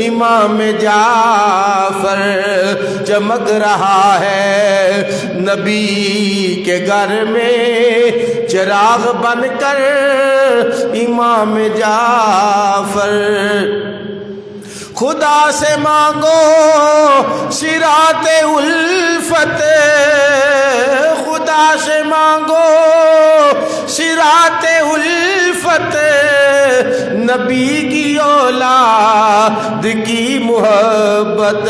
امام جعفر چمک رہا ہے نبی کے گھر میں چراغ بن کر امام جعفر خدا سے مانگو صراط الفت خدا سے مانگو صراط الفت نبی کی اولاد کی محبت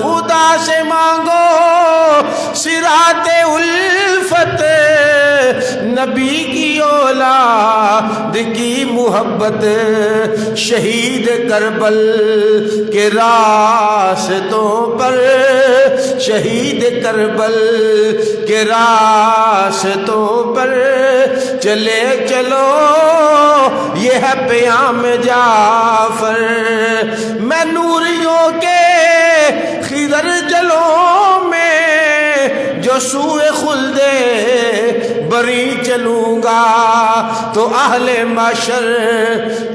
خدا سے مانگو صراط الفت نبی کی اولاد کی محبت شہید کربل کے راستوں پر شہید کربل کے راستوں پر چلے چلو یہ ہے پیام جعفر میں نوریوں کے خضر جلوں میں جو سوئے خلد بری چلوں گا تو اہل محشر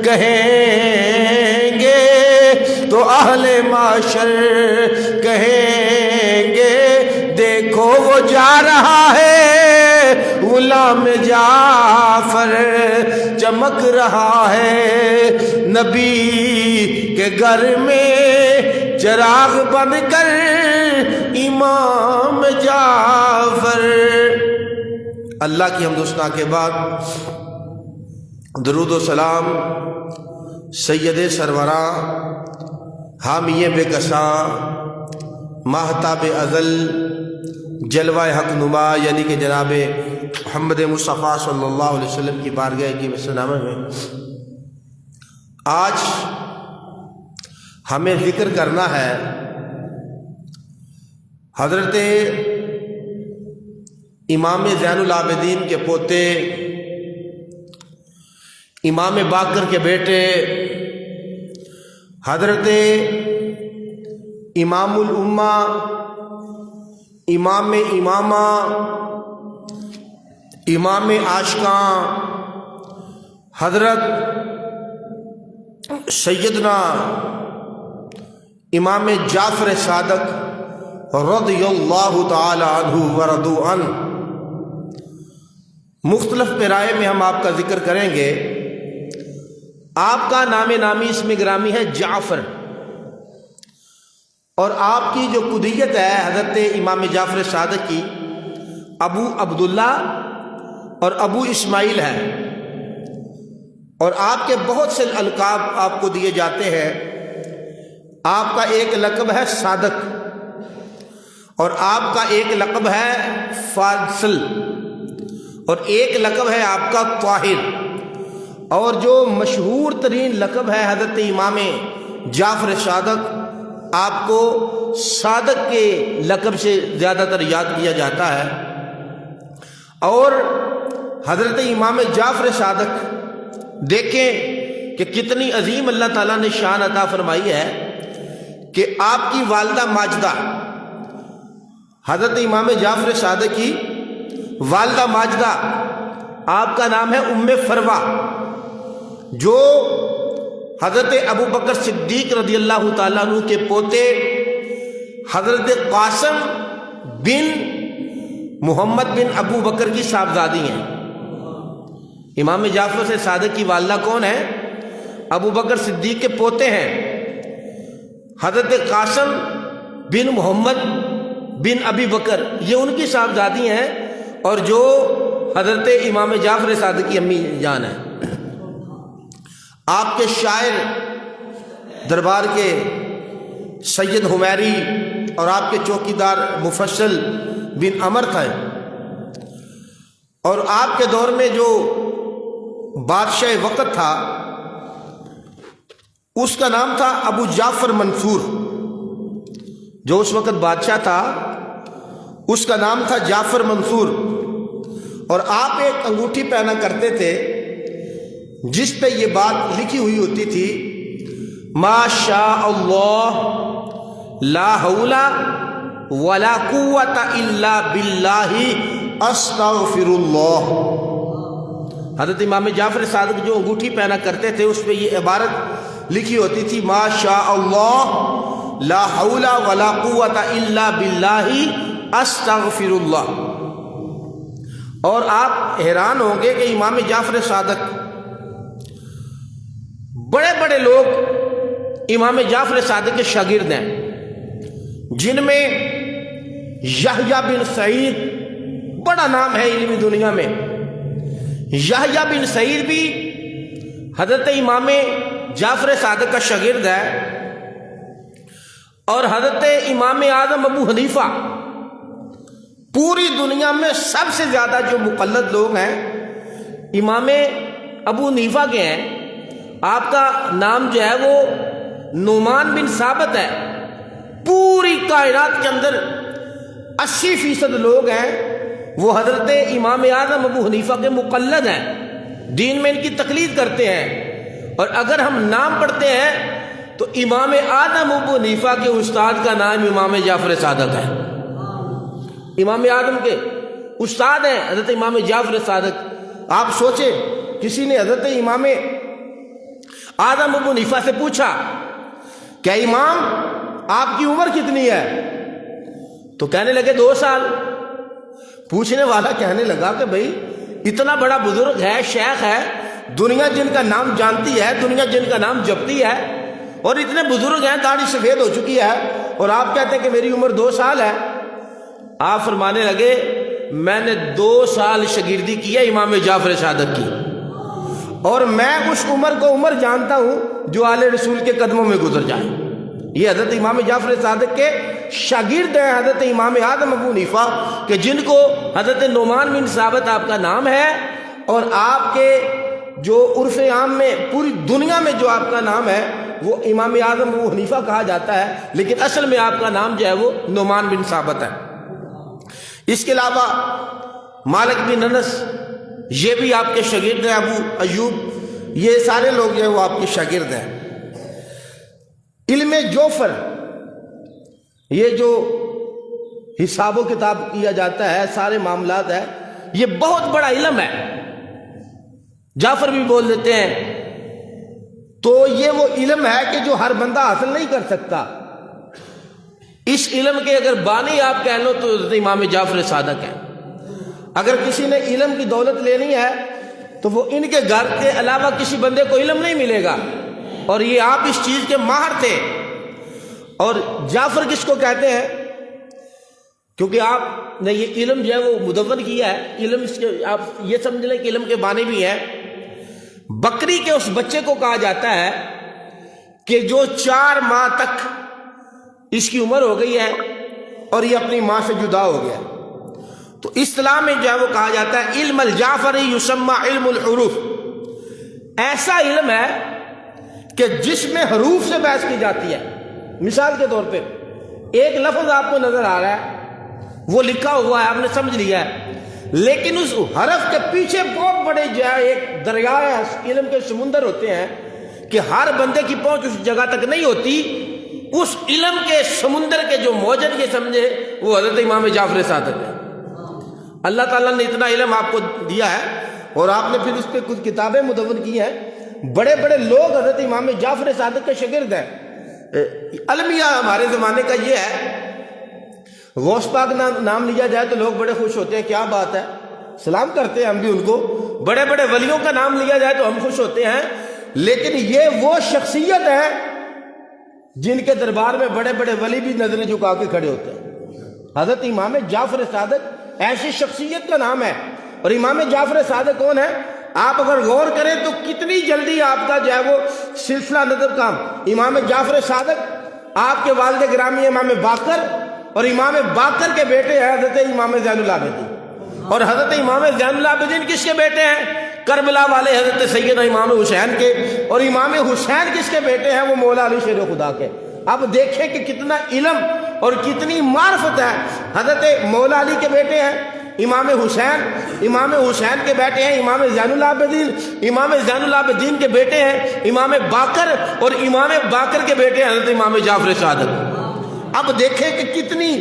کہیں گے تو اہل محشر کہیں گے دیکھو وہ جا رہا ہے غلام جعفر چمک رہا ہے نبی کے گھر میں چراغ بن کر امام جعفر۔ اللہ کی حمد و ثنا کے بعد درود و سلام سید سروراں حامی بے کساں ماہتاب ازل جلوہ حق نما یعنی کہ جناب محمد مصطفیٰ صلی اللہ علیہ وسلم کی بارگاہ کی وسنامہ میں آج ہمیں ذکر کرنا ہے حضرت امام زین العابدین کے پوتے امام باقر کے بیٹے حضرت امام الامہ امام امامہ امام عاشقاں حضرت سیدنا امام جعفر صادق رضی اللہ تعالی عنہ ورضوا عنہ مختلف پیرائے میں ہم آپ کا ذکر کریں گے۔ آپ کا نام نامی اسم گرامی ہے جعفر اور آپ کی جو کنیت ہے حضرت امام جعفر صادق کی ابو عبداللہ اور ابو اسماعیل ہے اور آپ کے بہت سے القاب آپ کو دیے جاتے ہیں۔ آپ کا ایک لقب ہے صادق اور آپ کا ایک لقب ہے فاضل اور ایک لقب ہے آپ کا طاہر اور جو مشہور ترین لقب ہے حضرت امام جعفر صادق آپ کو صادق کے لقب سے زیادہ تر یاد کیا جاتا ہے۔ اور حضرت امام جعفر صادق دیکھیں کہ کتنی عظیم اللہ تعالیٰ نے شان عطا فرمائی ہے کہ آپ کی والدہ ماجدہ حضرت امام جعفر صادق کی والدہ ماجدہ آپ کا نام ہے ام فروہ جو حضرت ابو بکر صدیق رضی اللہ تعالیٰ عنہ کے پوتے حضرت قاسم بن محمد بن ابو بکر کی صاحبزادی ہیں۔ امام جعفر سے صادق کی والدہ کون ہے؟ ابو بکر صدیق کے پوتے ہیں حضرت قاسم بن محمد بن ابی بکر، یہ ان کی صاحبزادی ہیں اور جو حضرت امام جعفر صادق کی امی جان ہے۔ آپ کے شاعر دربار کے سید حمیری اور آپ کے چوکیدار مفصل بن عمر تھے اور آپ کے دور میں جو بادشاہ وقت تھا اس کا نام تھا ابو جعفر منصور، جو اس وقت بادشاہ تھا اس کا نام تھا جعفر منصور اور آپ ایک انگوٹھی پہنا کرتے تھے جس پہ یہ بات لکھی ہوئی ہوتی تھی ما شاء اللہ لا حول ولا قوت الا باللہ استغفر اللہ۔ حضرت امام جعفر صادق جو انگوٹھی پہنا کرتے تھے اس پہ یہ عبارت لکھی ہوتی تھی ما شاء اللہ لا حول ولا قوت الا باللہ استغفر اللہ۔ اور آپ حیران ہوں گے کہ امام جعفر صادق، بڑے بڑے لوگ امام جعفر صادق کے شاگرد ہیں، جن میں یحییٰ بن سعید، بڑا نام ہے علمی دنیا میں، یحییٰ بن سعید بھی حضرت امام جعفر صادق کا شاگرد ہے، اور حضرت امام اعظم ابو حنیفہ، پوری دنیا میں سب سے زیادہ جو مقلد لوگ ہیں امام ابو حنیفہ کے ہیں۔ آپ کا نام جو ہے وہ نعمان بن ثابت ہے۔ پوری کائنات کے اندر 80% لوگ ہیں وہ حضرت امام اعظم ابو حنیفہ کے مقلد ہیں، دین میں ان کی تقلید کرتے ہیں۔ اور اگر ہم نام پڑھتے ہیں تو امام اعظم ابو حنیفہ کے استاد کا نام امام جعفر صادق ہے۔ امام اعظم کے استاد ہیں حضرت امام جعفر صادق۔ آپ سوچیں، کسی نے حضرت امام اعظم ابو حنیفہ سے پوچھا کہ امام آپ کی عمر کتنی ہے؟ تو کہنے لگے 2 سال۔ پوچھنے والا کہنے لگا کہ بھئی اتنا بڑا بزرگ ہے، شیخ ہے، دنیا جن کا نام جانتی ہے، دنیا جن کا نام جپتی ہے، اور اتنے بزرگ ہیں، داڑھی سفید ہو چکی ہے، اور آپ کہتے ہیں کہ میری عمر 2 سال ہے۔ آپ فرمانے لگے میں نے 2 سال شاگردی کی ہے امام جعفر صادق کی، اور میں اس عمر کو عمر جانتا ہوں جو آل رسول کے قدموں میں گزر جائے۔ یہ حضرت امام جعفر صادق کے شاگرد ہیں حضرت امام اعظم ابو حنیفہ، کہ جن کو حضرت نعمان بن ثابت آپ کا نام ہے، اور آپ کے جو عرف عام میں پوری دنیا میں جو آپ کا نام ہے وہ امام اعظم ابو حنیفہ کہا جاتا ہے، لیکن اصل میں آپ کا نام جو ہے وہ نعمان بن ثابت ہے۔ اس کے علاوہ مالک بن انس یہ بھی آپ کے شاگرد ہیں، ابو ایوب، یہ سارے لوگ جو ہیں وہ آپ کے شاگرد ہیں۔ علم جوفر، یہ جو حساب و کتاب کیا جاتا ہے، سارے معاملات ہے، یہ بہت بڑا علم ہے، جعفر بھی بول دیتے ہیں۔ تو یہ وہ علم ہے کہ جو ہر بندہ حاصل نہیں کر سکتا۔ اس علم کے اگر بانی آپ کہہ لو تو حضرت امام جعفر صادق ہیں۔ اگر کسی نے علم کی دولت لینی ہے تو وہ ان کے گھر کے علاوہ کسی بندے کو علم نہیں ملے گا، اور یہ آپ اس چیز کے ماہر تھے۔ اور جعفر کس کو کہتے ہیں؟ کیونکہ آپ نے یہ علم جو ہے وہ مدون کیا ہے، علم اس کے آپ یہ سمجھ لیں کہ علم کے بانی بھی ہیں۔ بکری کے اس بچے کو کہا جاتا ہے کہ جو 4 ماہ تک اس کی عمر ہو گئی ہے اور یہ اپنی ماں سے جدا ہو گیا، تو اصطلاح میں جو ہے وہ کہا جاتا ہے علم الجعفری یسمى علم الحروف۔ ایسا علم ہے کہ جس میں حروف سے بحث کی جاتی ہے۔ مثال کے طور پہ ایک لفظ آپ کو نظر آ رہا ہے، وہ لکھا ہوا ہے، آپ نے سمجھ لیا ہے، لیکن اس حرف کے پیچھے بہت بڑے جو ہے ایک دریا ہے، علم کے سمندر ہوتے ہیں کہ ہر بندے کی پہنچ اس جگہ تک نہیں ہوتی۔ اس علم کے سمندر کے جو موجد یہ سمجھے وہ حضرت امام جعفر صادق ہے۔ اللہ تعالیٰ نے اتنا علم آپ کو دیا ہے، اور آپ نے پھر اس پہ کچھ کتابیں مدون کی ہیں۔ بڑے بڑے لوگ حضرت امام جعفر صادق کے شاگرد ہیں۔ المیہ ہمارے زمانے کا یہ ہے، غوث پاک نام لیا جائے تو لوگ بڑے خوش ہوتے ہیں، کیا بات ہے، سلام کرتے ہیں ہم بھی ان کو۔ بڑے بڑے ولیوں کا نام لیا جائے تو ہم خوش ہوتے ہیں، لیکن یہ وہ شخصیت ہے جن کے دربار میں بڑے بڑے ولی بھی نظریں جھکا کے کھڑے ہوتے ہیں۔ حضرت امام جعفر صادق ایسی شخصیت کا نام ہے۔ اور امام جعفر صادق کون ہے؟ آپ اگر غور کریں تو کتنی جلدی آپ کا جو ہے وہ سلسلہ نظر کام۔ امام جعفر صادق آپ کے والد گرامی امام باقر، اور امام باقر کے بیٹے ہیں حضرت امام زین العابدین، اور حضرت امام زین العابدین کس کے بیٹے ہیں؟ کربلا والے حضرت سیدنا امام حسین کے، اور امام حسین کس کے بیٹے ہیں؟ وہ مولا علی شیر خدا کے۔ اب دیکھیں کہ کتنا علم اور کتنی معرفت ہے۔ حضرت مولا علی کے بیٹے ہیں امام حسین، امام حسین کے بیٹے ہیں امام زین العابدین، امام زین العابدین کے بیٹے ہیں امام باقر، اور امام باقر کے بیٹے ہیں حضرت امام جعفر صادق۔ اب دیکھیں کہ کتنی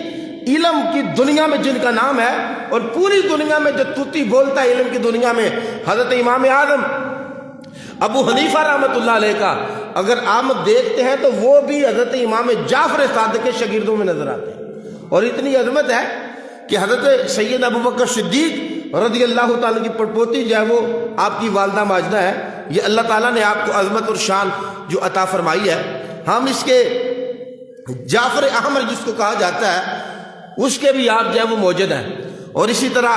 علم کی دنیا میں جن کا نام ہے، اور پوری دنیا میں جو توتی بولتا ہے علم کی دنیا میں حضرت امام اعظم ابو حنیفہ رحمۃ اللہ علیہ کا اگر آمد دیکھتے ہیں تو وہ بھی حضرت امام جعفر صادق کے شاگردوں میں نظر آتے ہیں، اور اتنی عظمت ہے کہ حضرت سید ابوبکر صدیق رضی اللہ تعالیٰ کی پڑپوتی جو ہے وہ آپ کی والدہ ماجدہ ہے. یہ اللہ تعالیٰ نے آپ کو عظمت اور شان جو عطا فرمائی ہے. ہم اس کے جعفر احمر جس کو کہا جاتا ہے اس کے بھی آپ جو ہے وہ موجود ہیں، اور اسی طرح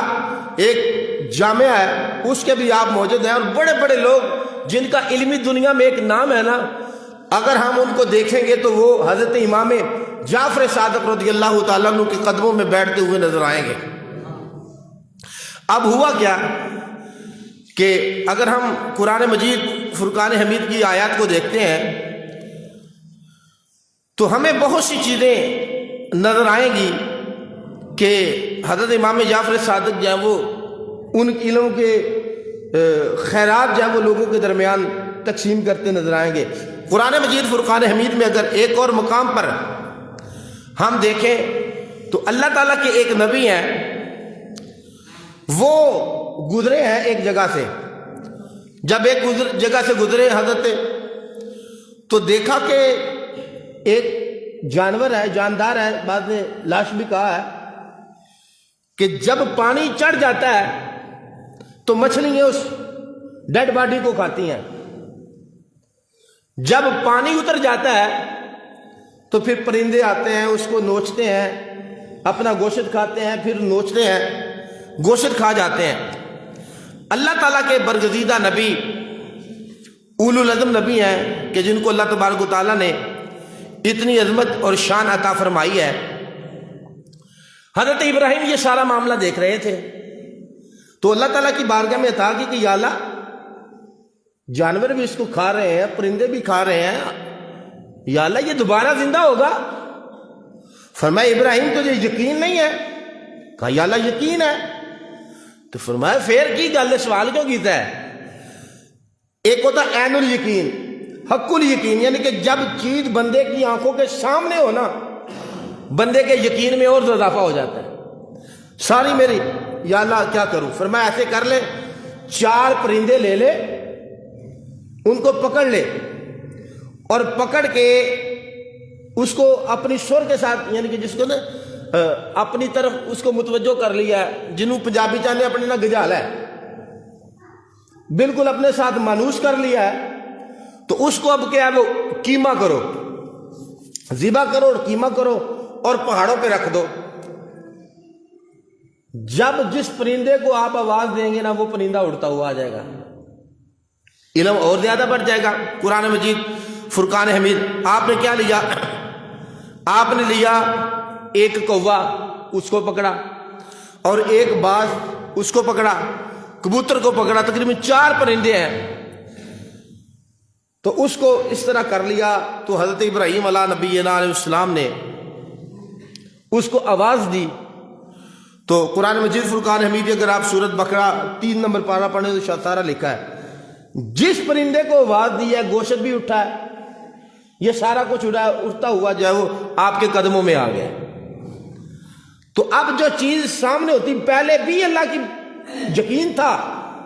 ایک جامعہ ہے اس کے بھی آپ موجود ہیں. اور بڑے بڑے لوگ جن کا علمی دنیا میں ایک نام ہے نا، اگر ہم ان کو دیکھیں گے تو وہ حضرت امام جعفر صادق رضی اللہ تعالیٰ عنہ کے قدموں میں بیٹھتے ہوئے نظر آئیں گے. اب ہوا کیا کہ اگر ہم قرآن مجید فرقان حمید کی آیات کو دیکھتے ہیں تو ہمیں بہت سی چیزیں نظر آئیں گی کہ حضرت امام جعفر صادق جو ہے وہ ان علم کے خیرات جو ہے وہ لوگوں کے درمیان تقسیم کرتے نظر آئیں گے. قرآن مجید فرقان حمید میں اگر ایک اور مقام پر ہم دیکھیں تو اللہ تعالیٰ کے ایک نبی ہیں، وہ گزرے ہیں ایک جگہ سے. جب ایک جگہ سے گزرے حضرت تو دیکھا کہ ایک جانور ہے، جاندار ہے، بعد نے لاش بھی کہا ہے کہ جب پانی چڑھ جاتا ہے تو مچھلیاں اس ڈیڈ باڈی کو کھاتی ہیں، جب پانی اتر جاتا ہے تو پھر پرندے آتے ہیں اس کو نوچتے ہیں، اپنا گوشت کھاتے ہیں، پھر نوچتے ہیں، گوشت کھا جاتے ہیں. اللہ تعالیٰ کے برگزیدہ نبی اولو العزم نبی ہیں کہ جن کو اللہ تبارک و تعالیٰ نے اتنی عظمت اور شان عطا فرمائی ہے. حضرت ابراہیم یہ سارا معاملہ دیکھ رہے تھے تو اللہ تعالیٰ کی بارگاہ میں عطا کی کہ یا اللہ، جانور بھی اس کو کھا رہے ہیں، پرندے بھی کھا رہے ہیں، یا اللہ یہ دوبارہ زندہ ہوگا؟ فرمایا ابراہیم تجھے یقین نہیں ہے؟ کہا یا اللہ یقین ہے. تو فرمایا پھر کی گل سوال کیوں کیتا ہے؟ ایک ہوتا عین الیقین، حق الیقین، یعنی کہ جب چیز بندے کی آنکھوں کے سامنے ہو نا، بندے کے یقین میں اور اضافہ ہو جاتا ہے. ساری میری یا اللہ کیا کروں؟ فرمایا ایسے کر لے، 4 پرندے لے لے، ان کو پکڑ لے، اور پکڑ کے اس کو اپنی سر کے ساتھ، یعنی کہ جس کو نا اپنی طرف اس کو متوجہ کر لیا ہے، جنہوں پنجابی چاہنے اپنے نہ گجالا ہے، بالکل اپنے ساتھ مانوس کر لیا ہے. تو اس کو اب کیا ہے وہ قیمہ کرو، ذبح کرو اور قیمہ کرو اور پہاڑوں پہ رکھ دو. جب جس پرندے کو آپ آواز دیں گے نا وہ پرندہ اڑتا ہوا آ جائے گا، علم اور زیادہ بڑھ جائے گا. قرآن مجید فرقان حمید آپ نے کیا لیا؟ آپ نے لیا ایک کوہ، اس کو پکڑا، اور ایک باز اس کو پکڑا، کبوتر کو پکڑا، تقریباً 4 پرندے ہیں. تو اس کو اس طرح کر لیا. تو حضرت ابراہیم علیہ نبینا علیہ السلام نے اس کو آواز دی. تو قرآن مجید فرقان حمید اگر آپ سورۃ بقرہ 3 نمبر پارہ پڑھیں تو شاید سارا لکھا ہے، جس پرندے کو آواز دی ہے گوشت بھی اٹھا ہے، یہ سارا کچھ اٹھتا ہوا جو ہے وہ آپ کے قدموں میں آ گیا. تو اب جو چیز سامنے ہوتی، پہلے بھی اللہ کی یقین تھا،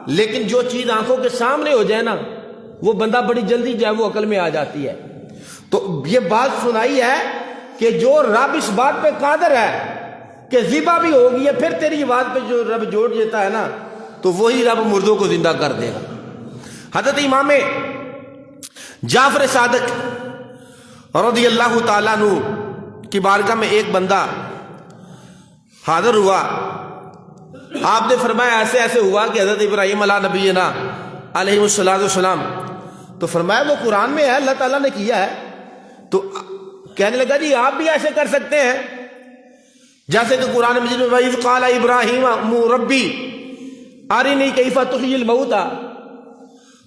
لیکن جو چیز آنکھوں کے سامنے ہو جائے نا وہ بندہ بڑی جلدی جو ہے وہ عقل میں آ جاتی ہے. تو یہ بات سنائی ہے کہ جو رب اس بات پہ قادر ہے کہ ذبح بھی ہوگی ہے، پھر تیری بات پہ جو رب جوڑ دیتا ہے نا تو وہی رب مردوں کو زندہ کر دے گا. حضرت امام جعفر صادق رضی اللہ تعالیٰ عنہ کی بارگاہ میں ایک بندہ حاضر ہوا. آپ نے فرمایا ایسے ایسے ہوا کہ حضرت ابراہیم علیہ نبینا علیہ السلام، تو فرمایا وہ قرآن میں ہے، اللہ تعالیٰ نے کیا ہے. تو کہنے لگا جی آپ بھی ایسے کر سکتے ہیں جیسے کہ قرآن مجید میں وَإِذْ قَالَ إِبْرَاهِيمُ رَبِّي أَرِنِي كَيْفَ تُحْيِي الْمَوْتَى.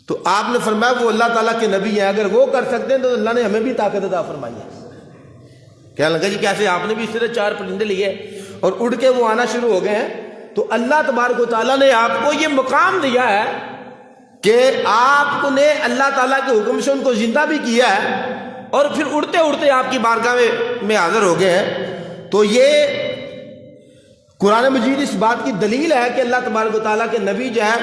تو آپ نے فرمایا وہ اللہ تعالیٰ کے نبی ہیں، اگر وہ کر سکتے ہیں تو اللہ نے ہمیں بھی طاقت عطا فرمائی ہے. کہنے لگا جی کیسے؟ آپ نے بھی اس طرح 4 پرندے لیے اور اڑ کے وہ آنا شروع ہو گئے ہیں. تو اللہ تبارک و تعالیٰ نے آپ کو یہ مقام دیا ہے کہ آپ نے اللہ تعالیٰ کے حکم سے ان کو زندہ بھی کیا ہے اور پھر اڑتے اڑتے آپ کی بارگاہ میں حاضر ہو گئے ہیں. تو یہ قرآن مجید اس بات کی دلیل ہے کہ اللہ تبارک و تعالیٰ کے نبی جو ہے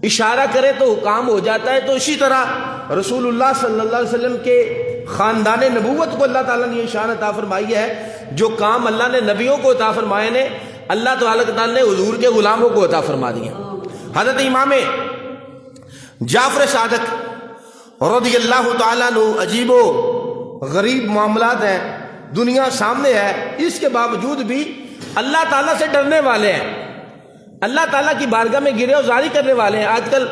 اشارہ کرے تو کام ہو جاتا ہے۔ تو اسی طرح رسول اللہ صلی اللہ علیہ وسلم کے خاندان نبوت کو اللہ تعالیٰ نے یہ شان عطا فرمائی ہے، جو کام اللہ نے نبیوں کو عطا فرمائے نے اللہ تعالیٰ نے حضور کے غلاموں کو عطا فرما دیے۔ حضرت امام جعفر صادق رضی اللہ تعالیٰ عنہ، عجیب و غریب معاملات ہیں، دنیا سامنے ہے، اس کے باوجود بھی اللہ تعالیٰ سے ڈرنے والے ہیں، اللہ تعالیٰ کی بارگاہ میں گرے ازاری کرنے والے ہیں۔ آج کل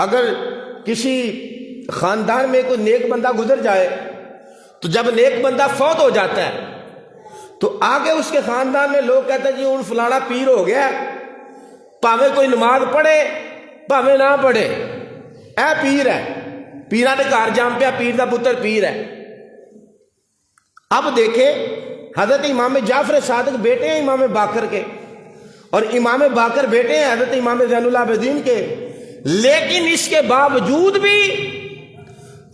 اگر کسی خاندان میں کوئی نیک بندہ گزر جائے تو جب نیک بندہ فوت ہو جاتا ہے تو آگے اس کے خاندان میں لوگ کہتے ہیں جی ان فلانا پیر ہو گیا، پاوے کوئی نماز پڑھے پاوے نہ پڑھے، اے پیر ہے، پیرا نے گھر جام پیا، پیر دا پتر پیر ہے۔ اب دیکھیں حضرت امام جعفر صادق بیٹے ہیں امام باقر کے، اور امام باقر بیٹے ہیں حضرت امام زین العابدین کے، لیکن اس کے باوجود بھی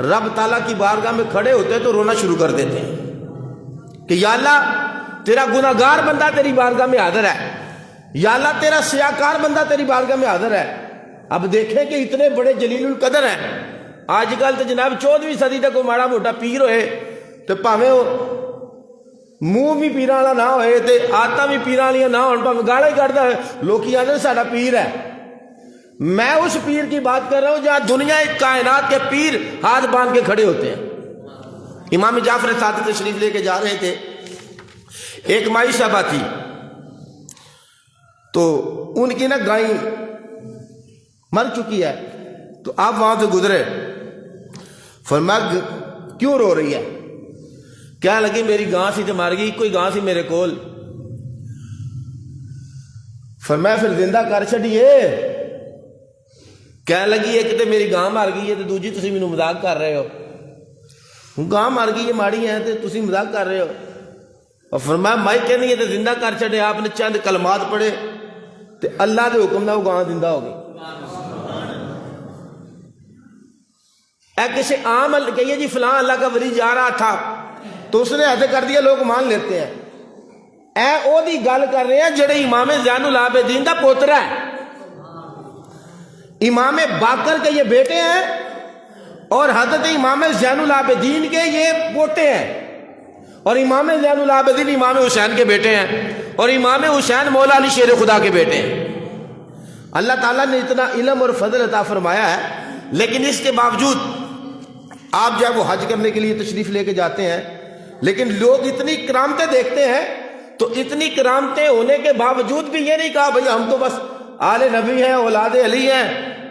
رب تعالیٰ کی بارگاہ میں کھڑے ہوتے ہیں تو رونا شروع کر دیتے ہیں کہ یا اللہ تیرا گناہگار بندہ تیری بارگاہ میں حاضر ہے، یا اللہ تیرا سیاکار بندہ تیری بارگاہ میں حاضر ہے۔ اب دیکھیں کہ اتنے بڑے جلیل القدر ہیں، آج کل تو جناب 14ویں صدی تک کوئی ماڑا موٹا پیر ہوئے تو پاویں منہ بھی پیراں والا نہ ہوئے تے آدتاں بھی پیراں والیاں نہ ہون، پاویں گالا ہی کڈدا ہے، لوکی آندے ساڈا پیر ہے۔ میں اس پیر کی بات کر رہا ہوں جہاں دنیا کائنات کے پیر ہاتھ باندھ کے کھڑے ہوتے ہیں۔ امام جعفر صادق تشریف لے کے جا رہے تھے، ایک مائی صاحبہ تھی تو ان کی نا گائیں مر چکی ہے، تو آپ وہاں سے گزرے، فرمایا کیوں رو رہی ہے؟ کیا لگی میری گاں سی تو مر گئی، کوئی گاں سی میرے کول۔ فرمایا پھر زندہ کر چھڈیے۔ کہنے لگی ایک تو میری گاں مر گئی ہے تو دوجی تسی مینوں مذاق کر رہے ہو، گاں مر گئی ہے ماڑی ہے تو تسی مذاق کر رہے ہو۔ اور فرمایا مائی کہنی ہے تو زندہ کر چھڈے۔ آپ نے چند کلمات پڑھے تو اللہ دے حکم نال وہ گاں زندہ ہو گئی۔ اے کسی عام کہیے جی فلاں اللہ کا ولی جا رہا تھا تو اس نے ایسے کر دیا، لوگ مان لیتے ہیں۔ اے او دی گل کر رہے ہیں جڑے امام زین العابدین دا پوترا ہے، امام باقر کے یہ بیٹے ہیں اور حضرت امام زین العابدین کے یہ پوتے ہیں، اور امام زین العابدین امام حسین کے بیٹے ہیں، اور امام حسین مولا علی شیر خدا کے بیٹے ہیں۔ اللہ تعالیٰ نے اتنا علم اور فضل عطا فرمایا ہے، لیکن اس کے باوجود آپ جب وہ حج کرنے کے لیے تشریف لے کے جاتے ہیں، لیکن لوگ اتنی کرامتیں دیکھتے ہیں، تو اتنی کرامتیں ہونے کے باوجود بھی یہ نہیں کہا بھئی ہم تو بس آل نبی ہیں، اولاد علی ہیں،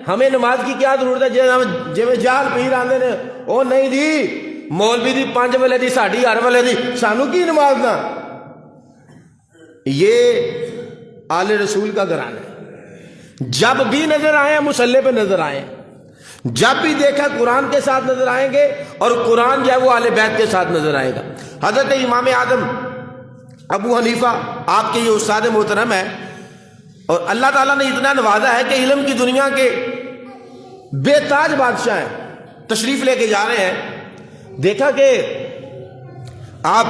ہمیں نماز کی کیا ضرورت ہے، جی جال پیر آندے نے او نہیں دی مولوی دی 5 ویلے دی ساڈی ہر ویلے دی، سانو کی نماز نہ۔ یہ آل رسول کا گھرانہ ہے، جب بھی نظر آئیں مصلی پہ نظر آئیں، جب بھی دیکھا قرآن کے ساتھ نظر آئیں گے، اور قرآن جو ہے وہ اہل بیت کے ساتھ نظر آئے گا۔ حضرت امام اعظم ابو حنیفہ آپ کے یہ استاد محترم ہے، اور اللہ تعالیٰ نے اتنا نوازا ہے کہ علم کی دنیا کے بے تاج بادشاہ ہیں، تشریف لے کے جا رہے ہیں۔ دیکھا کہ آپ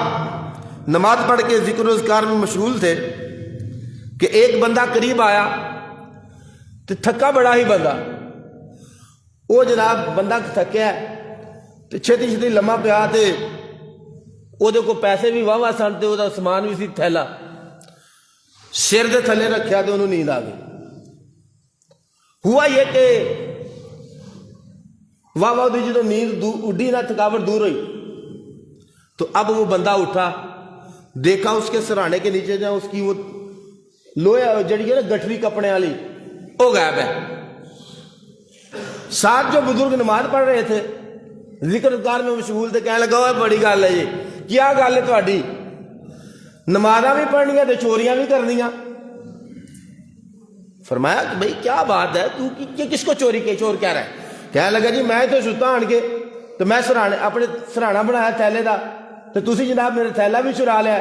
نماز پڑھ کے ذکر و اذکار میں مشغول تھے کہ ایک بندہ قریب آیا تو تھکا بڑا ہی بندہ، وہ جناب بندہ تھکیا تو چھتی چھتی لمحہ پیا تے وہ کو پیسے بھی واہ سن تے وہ سامان بھی سی تھیلا سر دے تھلے رکھیا تو انہوں نیند آ گئی۔ ہوا یہ کہ واہ دی جدو نیند اڈی نہ تھکاوٹ دور ہوئی تو اب وہ بندہ اٹھا، دیکھا اس کے سرانے کے نیچے جہاں اس کی وہ لوہے جڑی ہے نا گٹھری کپڑے والی وہ غائب ہے۔ ساتھ جو بزرگ نماز پڑھ رہے تھے ذکر اذکار میں مشغول تھے، کہنے لگا بڑی گل ہے جی، کیا گل ہے تہاڈی، نمازاں بھی پڑھنیاں تے چوریاں بھی کرنیاں۔ فرمایا کہ بھئی کیا بات ہے، تو کس کو چوری کے چور کہہ رہا ہے؟ کہنے لگا جی میں تو ستا آن کے تو میں سرانے اپنے سرانا بنایا تھیلے دا تو تسی جناب میرے تھیلا بھی چرا لیا،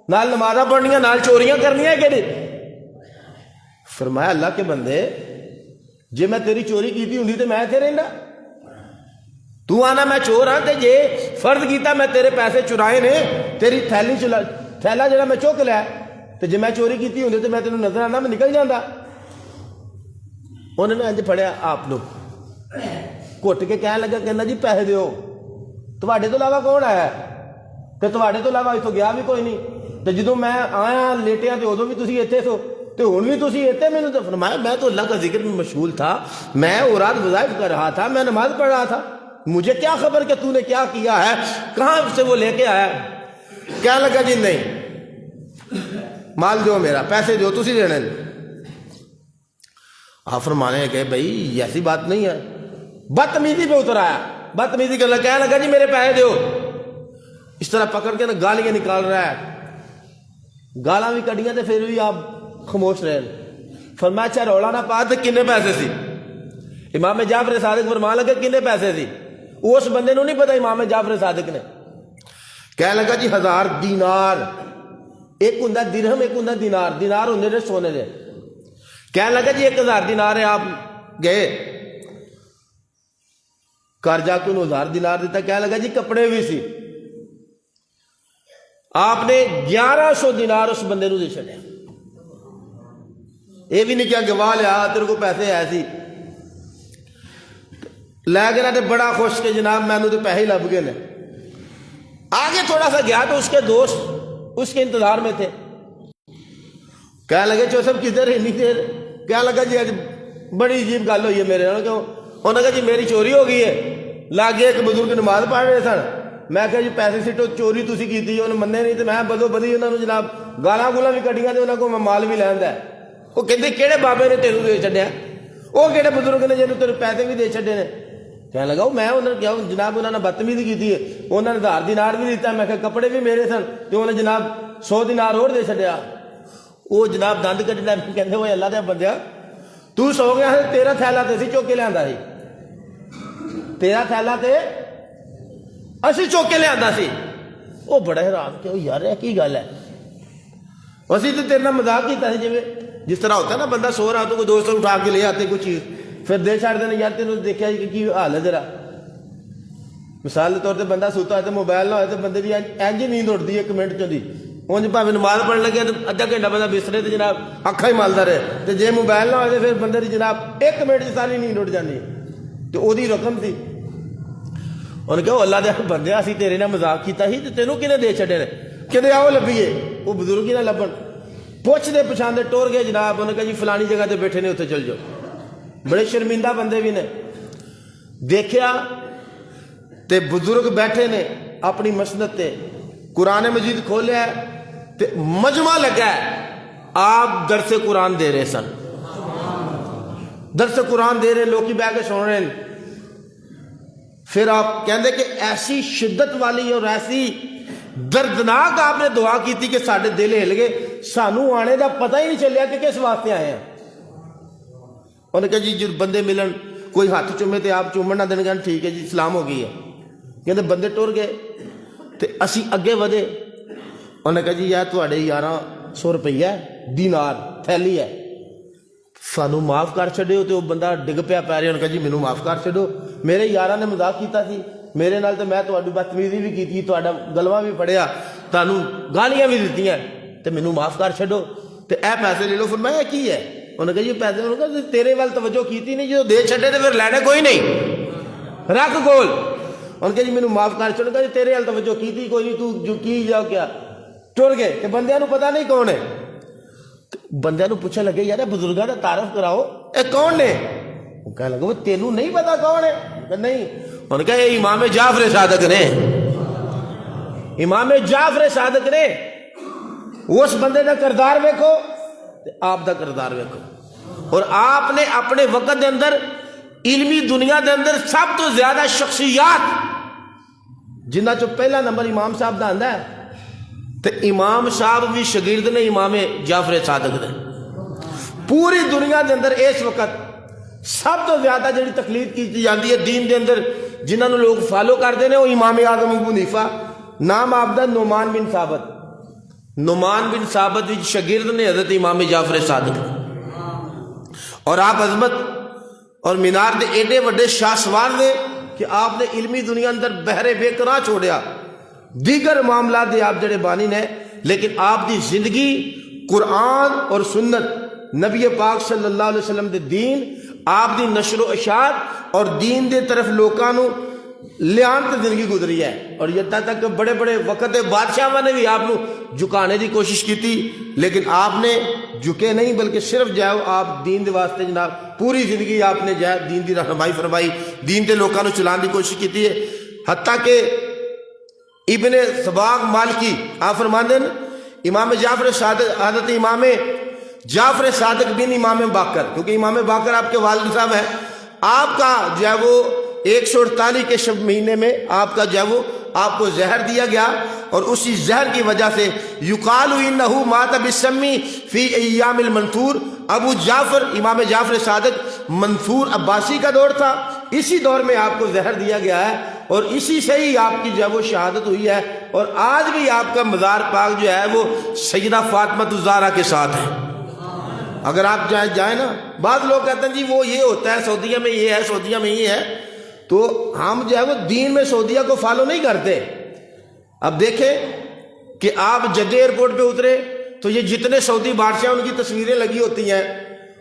نال نمازاں پڑھنیاں نال چوریاں کرنیاں کہ۔ فرمایا اللہ کے بندے جے میں تیری چوری کیتی ہوندی تے میں ایتھے رہندا، تو آنا میں چور ہاں تے جے فرض کیتا میں تیرے پیسے چرائے نے، تیری تھیلا جڑا میں چک لیا تے جے میں چوری کیتی ہوندی تے میں تینوں نظر آنا میں نکل جاندا۔ انہوں نے انج پڑھیا آپ لوگ گھٹ کے کہنے لگا کہنا جی پیسے دیو تواڈے تو علاوہ کون آیا تے تواڈے تو علاوہ اتوں گیا بھی کوئی نہیں تے جدوں میں آیا لیٹیا تے ادوں بھی تسی ایتھے سو تے ہن بھی تسی ایتھے مینوں تے فرمایا میں تو اللہ کا ذکر میں مشغول تھا میں اوراد وظائف کر رہا تھا میں نماز پڑھ رہا تھا مجھے کیا خبر کہ تو نے کیا کیا ہے کہاں سے وہ لے کے آیا کہنے لگا جی نہیں مال دو میرا پیسے دو تسی دینے آپ فرمانے کہ بھائی ایسی بات نہیں ہے بدتمیزی پہ اتر آیا بدتمیزی کہنے لگا جی میرے پیسے دیو اس طرح پکڑ کے نا گالیاں نکال رہا ہے گالاں بھی کڈیاں تے پھر بھی آپ خاموش رہے فرمایا اچھا رولا نہ پا تے کنے پیسے سی امام جعفر صادق فرمان لگا کنے پیسے سی اس بندے نو نہیں پتا امام جعفر صادق نے کہنے لگا جی 1000 دینار ایک ہوندا درہم ایک ہوندا دینار دینار ہوندے نے سونے دے کہنے لگا جی 1000 دینار ہے آپ گئے گھر جا کے انہوں 1000 دینار دیتا کہنے لگا جی کپڑے بھی سی آپ نے 1100 دینار اس بندے نو دے چھڑیا یہ بھی نہیں کیا گواہ لیا تیرے کو پیسے ایسی لے گیا تے بڑا خوش کہ جناب میں تو پیسے لب گئے نے آگے تھوڑا سا گیا تو اس کے دوست اس کے انتظار میں تھے کہنے لگے چوسف کدھر نہیں دیر کہنے لگا جی بڑی عجیب گل ہوئی ہے میرے کیوں انہوں نے کہا جی میری چوری ہو گئی ہے لاگے ایک بزرگ نماز پڑھ رہے سن میں کہا جی پیسے سٹو چوری تسی کیتی انہوں نے مننے نہیں تو میں بدو بدی انہوں نے جناب گالاں گولاں بھی کڈیاں تے انہوں کو میں مال بھی لیندا ہے وہ کہندے کہڑے بابے نے تینوں دے چھڈیا وہ کہڑے بزرگ نے جنوں تیرے پیسے بھی دے چھڈے نے کہنے لگا میں انہوں نے کیا جناب انہوں نے بدتمیزی کی تھی انہوں نے 1000 دینار بھی دیتا میں کہ کپڑے بھی میرے سن تو انہوں نے جناب 100 دینار اور دے چھڈیا وہ جناب دند کٹنا کہندے ہوئے اللہ دے بندیا تو سو گیا تیرا تھیلا تے اسی چوک کے لیندا سی تیرا تھیلا تے اسی چوک کے لیندا سی وہ بڑا حیران کہ یار یہ کی گل ہے اسی تو تیرے نال مذاق کیتا سی جس طرح ہوتا ہے نا بندہ سو رہا تو کوئی دوست اٹھا کے لے آتے کوئی چیز پھر دے چھڑ دینے یار تینوں دیکھا جی کی حال ہے ذرا مثال کے طور پہ بندہ سوتا ہے تو موبائل نہ ہوئے تو بندے کی اینج نیند اٹھتی ہے 1 منٹ چی انج بھاویں نماز پڑھنے لگے تو ادھا گھنٹہ بندہ بسترے تے جناب اکھا ہی مالتا رہے تو جے موبائل نہ ہوئے تو پھر بندے کی جناب 1 منٹ ساری نیند اٹھ جانی تو وہی رقم تھی انہوں نے کہا اللہ دے بندے اسی تیرے نے مذاق کیتا ہی تو تینوں کنے دے چھڑے نے کہتے آؤ لبھیے وہ بزرگ ہی نہ لبن پوچھ دے پچھاندے ٹور گئے جناب انہوں نے کہا جی فلانی جگہ تے بیٹھے نے اتنے چل جاؤ بڑے شرمندہ بندے بھی نے دیکھیا تے بزرگ بیٹھے نے اپنی مسند تے قرآن مجید کھولیا تے مجمع لگا ہے آپ درس قرآن دے رہے سن درس قرآن دے رہے لوگ بہ کے سن رہے ہیں پھر آپ کہندے کہ ایسی شدت والی اور ایسی دردناک آپ نے دعا کی تھی کہ ساڑھے دل ہل گئے سانو آنے دا پتہ ہی نہیں چلیا کہ کس واسطے آئے ہیں انہوں نے کہا جی جو بندے ملن کوئی ہاتھ چومے تے آپ چومن نہ دیں گے ٹھیک ہے جی سلام ہو گئی ہے کہتے بندے ٹر گئے تے اسی اگے ودے انہوں نے کہا جی یار تواڈے 1100 روپیہ دینار تھیلی ہے سانو معاف کر چھڈیو تے وہ بندہ ڈگ پیا پے رہے انہوں نے کہا جی مینوں معاف کر چھڈو میرے یاراں نے مذاق کیتا سی میرے نال تے میں تواڈی بدتمیزی بھی کیتی تواڈا گلواں بھی پڑھیا تانوں گالیاں بھی دتیاں تے مینوں معاف کر چھڈو تے اے پیسے لے لو فرمایا کی ہے انہوں نے کہا یہ پیسے انہوں نے کہا تیرے وال توجہ کیتی نہیں جو دے چھڈے تے پھر لینے کوئی نہیں رکھ کول انہوں نے کہا جی مینوں معاف کر چھڈو کہ تیرے وال توجہ کیتی کوئی نہیں تو جو کی جاؤ کیا ٹر گئے کہ بندیاں نو پتہ نہیں کون ہے بندیاں نو پوچھنے لگے یار بزرگاں دا تعارف کراؤ اے کون نے وہ کہنے لگا وہ تینوں نہیں پتا کون ہے کہ نہیں انہوں نے کہا یہ امام جعفر صادق نے امام جعفر صادق نے اس بندے دا کردار ویکھو آپ دا کردار ویکھو اور آپ نے اپنے وقت دے اندر علمی دنیا دے اندر سب تو زیادہ شخصیات جنہ چو پہلا نمبر امام صاحب دا آندا ہے تو امام صاحب بھی شاگرد نے امام جعفر صادق دے پوری دنیا دے اندر اس وقت سب تو زیادہ جڑی تقلید کی جاتی ہے دین دے اندر جنہوں لوگ فالو کرتے ہیں وہ امام اعظم ابو حنیفہ نام آپ دا نعمان بن ثابت نعمان بن ثابت شاگرد نے حضرت امام جعفر صادق اور آپ عظمت اور مینار دے ایڈے وڈے شاہ سوار نے کہ آپ نے علمی دنیا اندر بہرے بے قرار چھوڑیا دیگر معاملات دے آپ جڑے بانی نے لیکن آپ دی زندگی قرآن اور سنت نبی پاک صلی اللہ علیہ وسلم دے دین آپ دی نشر و اشاعت اور دین دے طرف لوکاں نو لیان تے زندگی گزری ہے. اور یتھا تک بڑے بڑے وقت بادشاہاں نے بھی آپ نو جھکانے دی کوشش کی تھی, لیکن آپ نے جھکے نہیں, بلکہ صرف جو ہے آپ دین دے واسطے جناب پوری زندگی آپ نے جو ہے دین دی رہنمائی فرمائی, دین تے لوکاں نو چلان دی کوشش کی ہے. حتیٰ کہ ابن سباق مالکی آپ فرماندے ہیں امام جعفر صادق, حضرت امام جعفر صادق بن امام باقر, کیونکہ امام باقر آپ کے والد صاحب ہیں, آپ کا جو ہے وہ 148 کے شب مہینے میں آپ کا جو ہے وہ آپ کو زہر دیا گیا, اور اسی زہر کی وجہ سے یقال انہ مات بالسمی فی ایام المنثور. ابو جعفر امام جعفر صادق منصور عباسی کا دور تھا, اسی دور میں آپ کو زہر دیا گیا ہے, اور اسی سے ہی آپ کی جو ہے وہ شہادت ہوئی ہے. اور آج بھی آپ کا مزار پاک جو ہے وہ سیدہ فاطمہ الزہرا کے ساتھ ہے. اگر آپ جائیں نا, بعض لوگ کہتے ہیں جی وہ یہ ہوتا ہے سعودیہ میں یہ ہے, سعودیہ میں یہ ہے, تو ہم جو ہے وہ دین میں سعودیہ کو فالو نہیں کرتے. اب دیکھیں کہ آپ جدہ ایئرپورٹ پہ اترے تو یہ جتنے سعودی بادشاہ ان کی تصویریں لگی ہوتی ہیں,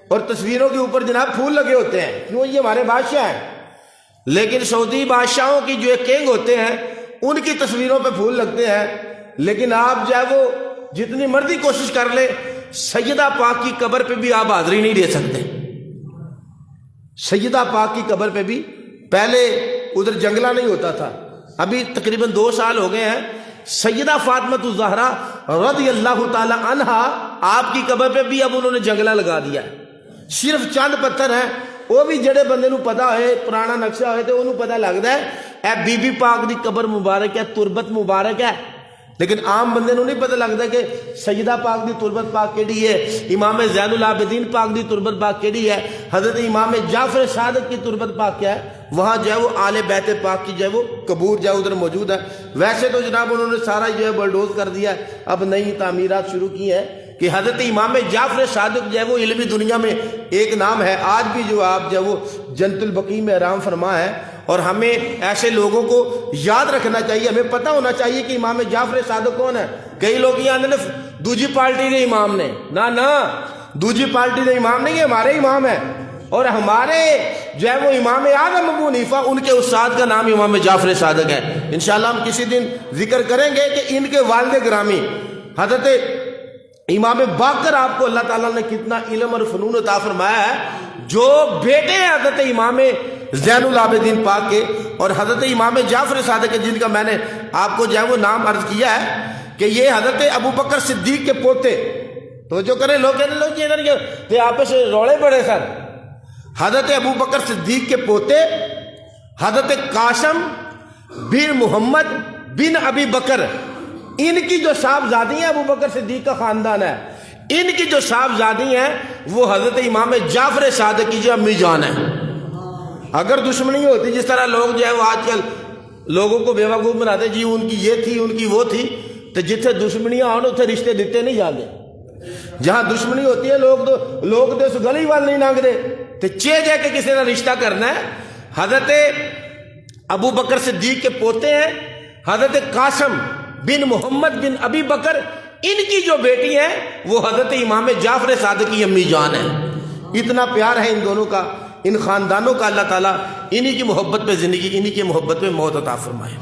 اور تصویروں کے اوپر جناب پھول لگے ہوتے ہیں, کیوں, یہ ہمارے بادشاہ ہیں. لیکن سعودی بادشاہوں کی جو کنگ ہوتے ہیں ان کی تصویروں پہ پھول لگتے ہیں, لیکن آپ جو ہے وہ جتنی مرضی کوشش کر لیں سیدہ پاک کی قبر پہ بھی آپ حاضری نہیں دے سکتے. سیدہ پاک کی قبر پہ بھی, پہلے ادھر جنگلہ نہیں ہوتا تھا, ابھی تقریباً 2 سال ہو گئے ہیں, سیدہ فاطمہ الزہرا رضی اللہ تعالی عنہا آپ کی قبر پہ بھی اب انہوں نے جنگلہ لگا دیا ہے. صرف چند پتھر ہیں, وہ بھی جڑے بندے نو پتا ہے, پرانا نقشہ ہوئے تو انہوں پتا لگتا ہے اے بی بی پاک دی قبر مبارک ہے, تربت مبارک ہے, لیکن عام بندے نو نہیں پتا لگتا کہ سیدہ پاک دی تربت پاک کیڑی ہے, امام زین العابدین پاک دی تربت پاک کیڑی ہے, حضرت امام جعفر صادق کی تربت پاک کیا ہے. وہاں جو ہے وہ آل بیت پاک کی جو ہے وہ قبور جو ہے ادھر موجود ہے. ویسے تو جناب انہوں نے سارا جو ہے بلڈوز کر دیا ہے, اب نئی تعمیرات شروع کی ہیں کہ حضرت امام جعفر صادق جو ہے وہ علمی دنیا میں ایک نام ہے. آج بھی جو آپ جو ہے وہ جنت البقیع میں آرام فرما ہے, اور ہمیں ایسے لوگوں کو یاد رکھنا چاہیے, ہمیں پتہ ہونا چاہیے کہ امام جعفر صادق کون ہے. کئی لوگ یہ آندے نے دوجی پارٹی کے امام نے, نہ دوجی پارٹی کے امام نہیں, یہ ہمارے امام ہیں, اور ہمارے جو ہے وہ امام اعظم ابو حنیفہ ان کے استاد کا نام امام جعفر صادق ہے. انشاءاللہ ہم کسی دن ذکر کریں گے کہ ان کے والد گرامی حضرت امام باقر آپ کو اللہ تعالیٰ نے کتنا علم اور فنون عطا فرمایا ہے, جو بیٹے ہیں حضرت امام زین العابدین پاک کے اور حضرت امام جعفر صادق کے, جن کا میں نے آپ کو جو ہے وہ نام عرض کیا ہے کہ یہ حضرت ابو بکر صدیق کے پوتے. تو جو کریں لوگ کہتے لوگ ادھر کے آپس روڑے پڑے سر. حضرت ابو بکر صدیق کے پوتے حضرت قاسم بن محمد بن ابی بکر, ان کی جو صاحبزادی ہیں, ابو بکر صدیق کا خاندان ہے, ان کی جو صاحبزادی ہیں وہ حضرت امام جعفر صادق کی جو امی جان ہے. اگر دشمنی ہوتی جس طرح لوگ جو ہے وہ آج کل لوگوں کو بیوقوف بناتے, جی ان کی یہ تھی ان کی وہ تھی, تو جتنے دشمنیاں ہوں اتنے رشتے دیتے نہیں جاتے. جہاں دشمنی ہوتی ہے لوگ تو اس گلی وال نہیں لنگتے, تو چے جے کے کسی نے رشتہ کرنا ہے. حضرت ابو بکر صدیق کے پوتے ہیں حضرت قاسم بن محمد بن ابی بکر, ان کی جو بیٹی ہیں وہ حضرت امام جعفر صادق کی امی جان ہے. اتنا پیار ہے ان دونوں کا, ان خاندانوں کا. اللہ تعالیٰ انہی کی محبت پہ زندگی, انہی کی محبت پہ موت عطا فرمائے.